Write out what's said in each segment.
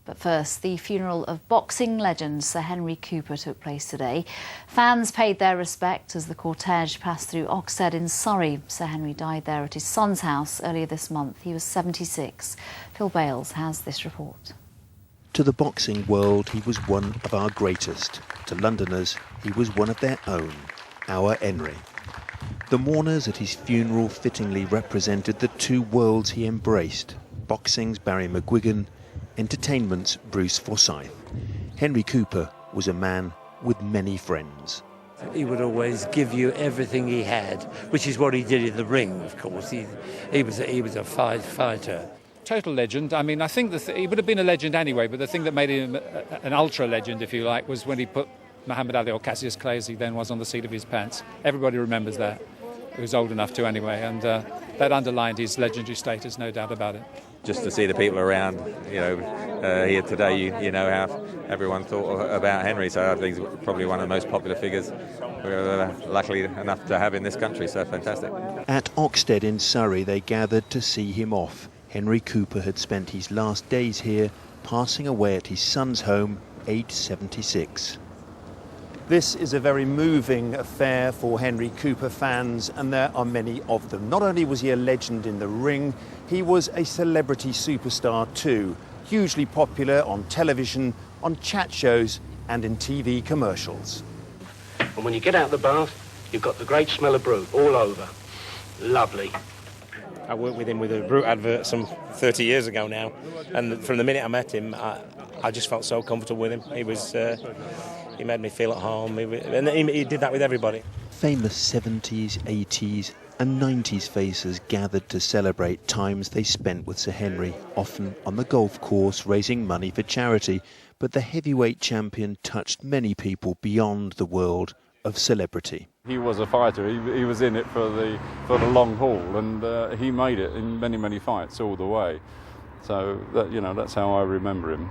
But first, the funeral of boxing legend Sir Henry Cooper took place today. Fans paid their respect as the cortege passed through Oxted in Surrey. Sir Henry died there at his son's house earlier this month. He was 76. Phil Bales has this report. To the boxing world, he was one of our greatest. To Londoners, he was one of their own, our Henry. The mourners at his funeral fittingly represented the two worlds he embraced: boxing's Barry McGuigan, entertainment's Bruce Forsyth. Henry Cooper was a man with many friends. He would always give you everything he had, which is what he did in the ring, of course. He was a fighter. Total legend. I mean, I think he would have been a legend anyway, but the thing that made him an ultra legend, if you like, was when he put Muhammad Ali, or Cassius Clay as he then was, on the seat of his pants. Everybody remembers that. He was old enough to anyway, and that underlined his legendary status, no doubt about it. Just to see the people around, here today, you know how everyone thought about Henry, so I think he's probably one of the most popular figures we're luckily enough to have in this country, so fantastic. At Oxted in Surrey, they gathered to see him off. Henry Cooper had spent his last days here, passing away at his son's home, aged 76. This is a very moving affair for Henry Cooper fans, and there are many of them. Not only was he a legend in the ring, he was a celebrity superstar too, hugely popular on television, on chat shows and in TV commercials. And when you get out of the bath, you've got the great smell of brew all over. Lovely. I worked with him with a Brute advert some 30 years ago now, and from the minute I met him, I just felt so comfortable with him. He made me feel at home, and he did that with everybody. Famous 70s, 80s and 90s faces gathered to celebrate times they spent with Sir Henry, often on the golf course raising money for charity. But the heavyweight champion touched many people beyond the world of celebrity. He was a fighter. He was in it for the long haul, and he made it in many fights all the way. So that's how I remember him.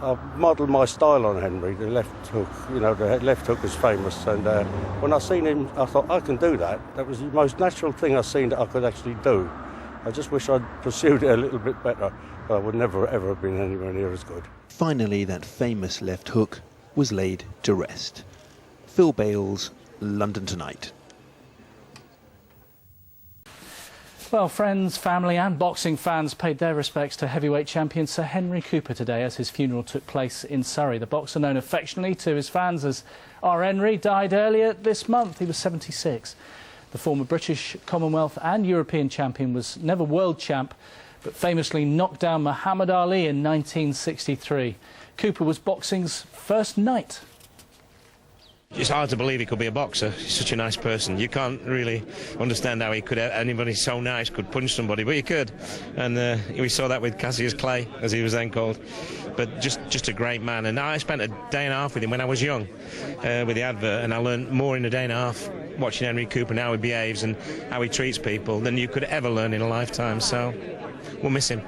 I've modelled my style on Henry, the left hook. The left hook is famous, and when I seen him, I thought, I can do that. That was the most natural thing I've seen that I could actually do. I just wish I'd pursued it a little bit better. I would never, ever have been anywhere near as good. Finally, that famous left hook was laid to rest. Phil Bales, London Tonight. Well, friends, family and boxing fans paid their respects to heavyweight champion Sir Henry Cooper today as his funeral took place in Surrey. The boxer, known affectionately to his fans as R. Henry, died earlier this month. He was 76. The former British, Commonwealth and European champion was never world champ, but famously knocked down Muhammad Ali in 1963. Cooper was boxing's first knight. It's hard to believe he could be a boxer. He's such a nice person. You can't really understand how anybody so nice could punch somebody, but you could. And we saw that with Cassius Clay, as he was then called. But just a great man. And I spent a day and a half with him when I was young, with the advert, and I learned more in a day and a half watching Henry Cooper and how he behaves and how he treats people than you could ever learn in a lifetime. So we'll miss him.